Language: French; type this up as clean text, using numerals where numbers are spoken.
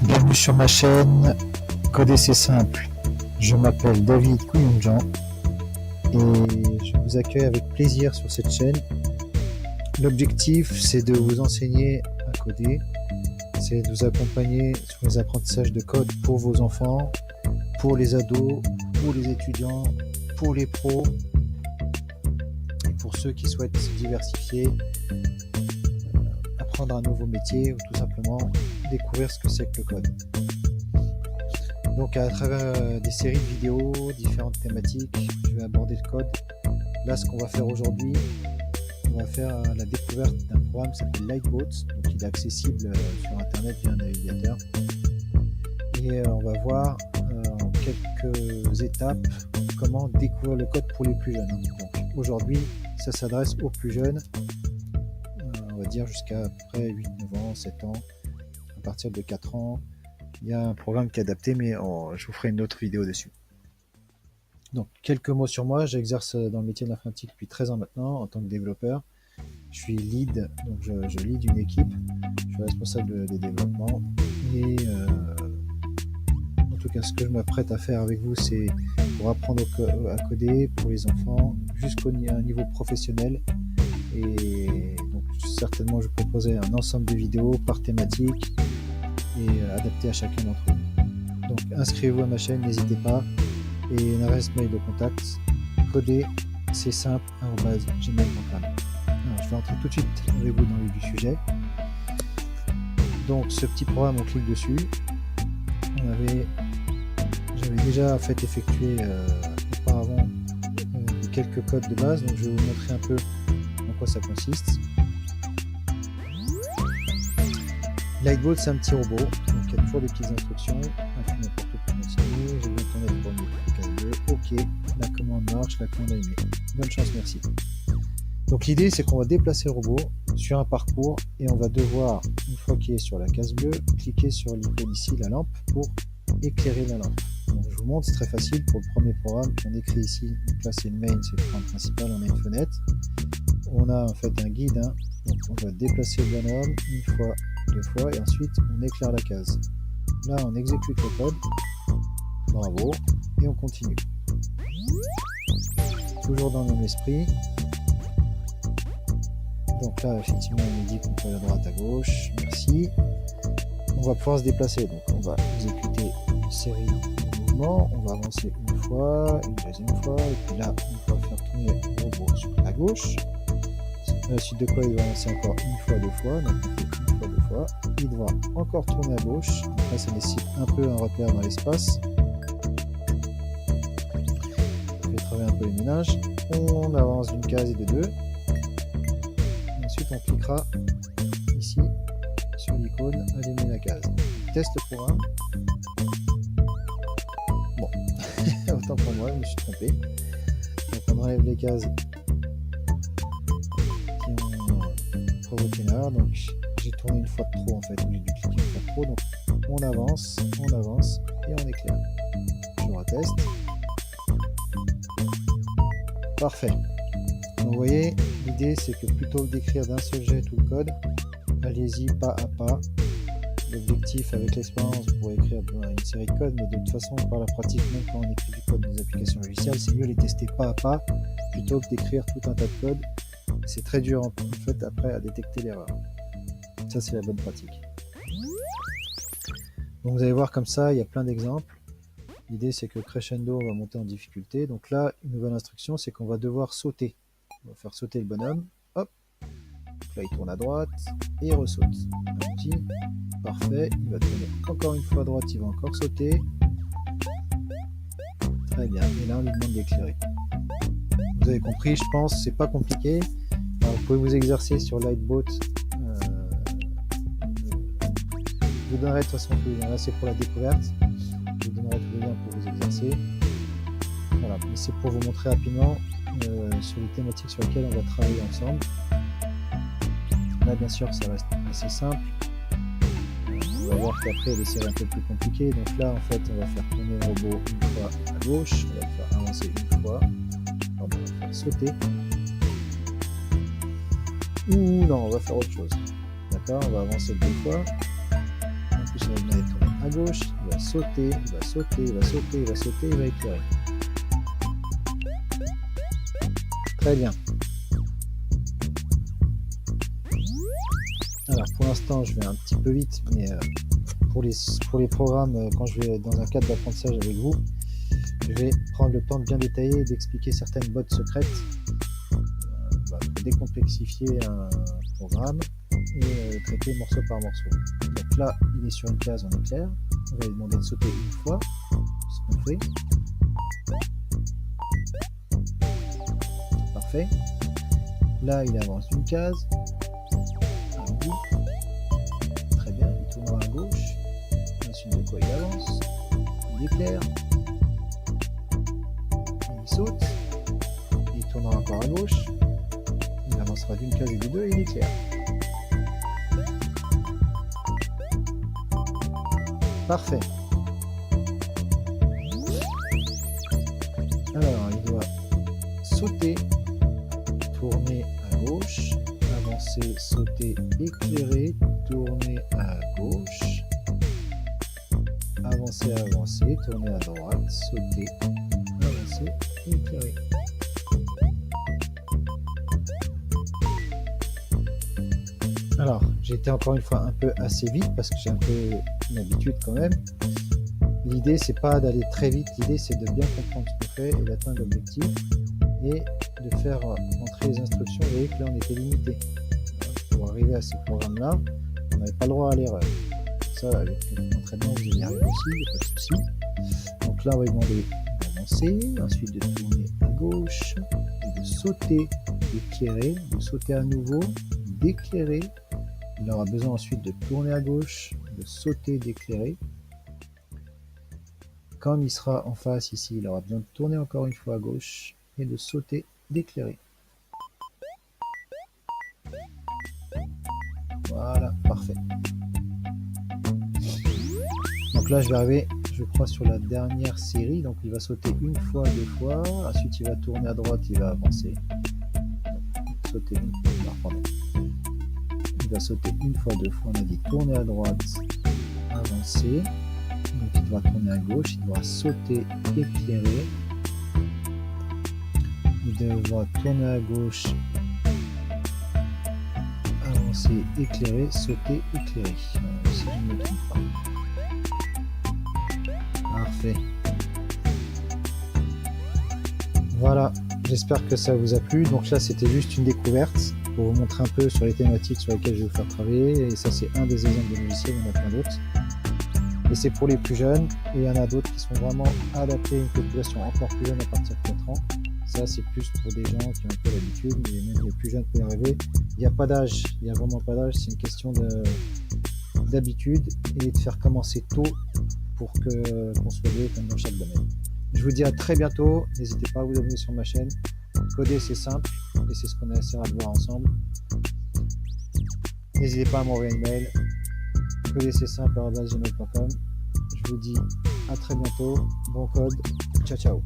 Bienvenue sur ma chaîne Coder c'est simple. Je m'appelle David Kouyonjan et je vous accueille avec plaisir sur cette chaîne. L'objectif, c'est de vous enseigner à coder, c'est de vous accompagner sur les apprentissages de code pour vos enfants, pour les ados, pour les étudiants, pour les pros et pour ceux qui souhaitent se diversifier, apprendre un nouveau métier ou tout simplement découvrir ce que c'est que le code. Donc à travers des séries de vidéos, différentes thématiques, je vais aborder le code. Là, ce qu'on va faire aujourd'hui, on va faire la découverte d'un programme qui s'appelle Lightboat. Donc il est accessible sur internet via un navigateur. Et on va voir en quelques étapes comment découvrir le code pour les plus jeunes. Donc aujourd'hui, ça s'adresse aux plus jeunes, on va dire jusqu'à à peu près 8, 9 ans, 7 ans. À partir de 4 ans, il y a un programme qui est adapté, mais je vous ferai une autre vidéo dessus. Donc, quelques mots sur moi. J'exerce dans le métier de l'informatique depuis 13 ans maintenant en tant que développeur. Je suis lead, donc je lead une équipe. Je suis responsable des développements. Et en tout cas, ce que je m'apprête à faire avec vous, c'est pour apprendre à coder pour les enfants jusqu'au niveau professionnel. Et donc, certainement, je proposerai un ensemble de vidéos par thématique et adapté à chacun d'entre vous. Donc inscrivez-vous à ma chaîne, n'hésitez pas, et une adresse mail de contact coder c'est simple @gmail.com. Alors je vais entrer tout de suite avec vous dans le vif du sujet. Donc ce petit programme, on clique dessus. J'avais déjà fait effectuer auparavant quelques codes de base, donc je vais vous montrer un peu en quoi ça consiste. Lightboat, c'est un petit robot, donc il y a toujours des petites instructions. Appuie n'importe où pour continuer. J'ai besoin de tourner pour OK, la commande marche, la commande allumée. Bonne chance, merci. Donc l'idée, c'est qu'on va déplacer le robot sur un parcours et on va devoir, une fois qu'il est sur la case bleue, cliquer sur l'icône ici, la lampe, pour éclairer la lampe. Donc je vous montre, c'est très facile pour le premier programme. On écrit ici, donc là c'est le main, c'est le programme principal, on a une fenêtre. On a en fait un guide, donc on va déplacer le bonhomme une fois, 2 fois, et ensuite on éclaire la case. Là on exécute le code, bravo, et on continue. Toujours dans le même esprit. Donc là effectivement on nous dit qu'on peut aller à droite, à gauche, merci. On va pouvoir se déplacer, donc on va exécuter une série de mouvements, on va avancer une fois, une deuxième fois, et puis là on va faire tourner le robot sur la gauche. À la suite de quoi il va avancer encore une fois, 2 fois, donc on fait une fois, 2 fois, il doit encore tourner à gauche, donc là ça nécessite un peu un repère dans l'espace. On fait travailler un peu les ménages, on avance d'une case et de 2, et ensuite on cliquera ici sur l'icône allumer la case. On teste le programme. Bon, autant pour moi, je me suis trompé. Donc on enlève les cases provoquer une erreur, donc j'ai tourné une fois de trop en fait, j'ai dû cliquer une fois de trop, donc on avance et on éclaire. Je reteste. Parfait. Donc vous voyez, l'idée c'est que plutôt que d'écrire d'un seul jet tout le code, allez-y pas à pas. L'objectif avec l'expérience, vous pourrez écrire une série de codes, mais de toute façon par la pratique, même quand on écrit du code des applications logicielles, c'est mieux les tester pas à pas plutôt que d'écrire tout un tas de code. C'est très dur en fait après à détecter l'erreur. Ça c'est la bonne pratique. Donc vous allez voir comme ça, il y a plein d'exemples. L'idée c'est que crescendo on va monter en difficulté. Donc là, une nouvelle instruction, c'est qu'on va devoir sauter. On va faire sauter le bonhomme. Hop. Donc là il tourne à droite et il ressaute. Un petit. Parfait. Il va tourner encore une fois à droite, il va encore sauter. Très bien. Et là on lui demande d'éclairer. Vous avez compris, je pense, c'est pas compliqué. Alors, vous pouvez vous exercer sur Lightboat. Je vous donnerai de toute façon tous les liens. Là, c'est pour la découverte. Je vous donnerai tous les liens pour vous exercer. Voilà, mais c'est pour vous montrer rapidement sur les thématiques sur lesquelles on va travailler ensemble. Là, bien sûr, ça reste assez simple. On va voir qu'après, il y a des séries un peu plus compliquées. Donc là, en fait, on va faire tourner le robot une fois à gauche. On va le faire avancer une fois. On va le faire sauter. Ou non, on va faire autre chose. D'accord, on va avancer 2 fois. En plus, on va demander de tourner à gauche, il va sauter, il va sauter, il va sauter, il va sauter, il va éclairer. Très bien. Alors pour l'instant je vais un petit peu vite, mais pour les programmes, quand je vais dans un cadre d'apprentissage avec vous, je vais prendre le temps de bien détailler et d'expliquer certaines bottes secrètes. On va décomplexifier un programme et traiter morceau par morceau. Donc là, il est sur une case, on est clair. On va lui demander de sauter une fois, ce qu'on fait. Parfait. Là, il avance d'une case. Un bout. Très bien, il tournera à gauche. Ensuite de quoi il avance. Il éclaire. Il saute. Il tournera encore à gauche. Il avancera d'une case et de deux et il éclaire. Parfait. Alors, il doit sauter, tourner à gauche, avancer, sauter, éclairer, tourner à gauche, avancer, avancer, tourner à droite, sauter, avancer, éclairer. Alors, j'ai été encore une fois un peu assez vite parce que j'ai un peu une habitude quand même. L'idée, c'est pas d'aller très vite, l'idée, c'est de bien comprendre ce qu'on fait et d'atteindre l'objectif et de faire entrer les instructions. Vous voyez que là, on était limité. Pour arriver à ce programme-là, on n'avait pas le droit à l'erreur. Ça, avec l'entraînement, vous allez y arriver aussi, il n'y a pas de souci. Donc là, on va lui demander d'avancer, ensuite de tourner à gauche, de sauter, d'éclairer, de sauter à nouveau, d'éclairer. Il aura besoin ensuite de tourner à gauche, de sauter, d'éclairer. Comme il sera en face ici, il aura besoin de tourner encore une fois à gauche et de sauter, d'éclairer. Voilà, parfait. Donc là, je vais arriver, je crois, sur la dernière série. Donc il va sauter une fois, deux fois. Ensuite, il va tourner à droite, il va avancer. Sauter une fois, pardon. Il va sauter une fois, deux fois. On a dit tourner à droite, avancer. Donc il doit tourner à gauche, il doit sauter, éclairer. Il devra tourner à gauche, avancer, éclairer, sauter, éclairer. Si je ne me trompe pas. Parfait. Voilà, j'espère que ça vous a plu. Donc là, c'était juste une découverte pour vous montrer un peu sur les thématiques sur lesquelles je vais vous faire travailler. Et ça, c'est un des exemples de logiciels, il y en a plein d'autres. Et c'est pour les plus jeunes, et il y en a d'autres qui sont vraiment adaptés à une population encore plus jeune à partir de 4 ans. Ça, c'est plus pour des gens qui ont un peu l'habitude, mais même les plus jeunes peuvent y arriver. Il n'y a pas d'âge, il n'y a vraiment pas d'âge, c'est une question d'habitude et de faire commencer tôt pour qu'on soit doué comme dans chaque domaine. Je vous dis à très bientôt, n'hésitez pas à vous abonner sur ma chaîne. Coder, c'est simple, et c'est ce qu'on essaiera de voir ensemble. N'hésitez pas à m'envoyer un email. codecsimple@gmail.com. Je vous dis à très bientôt, bon code, ciao ciao.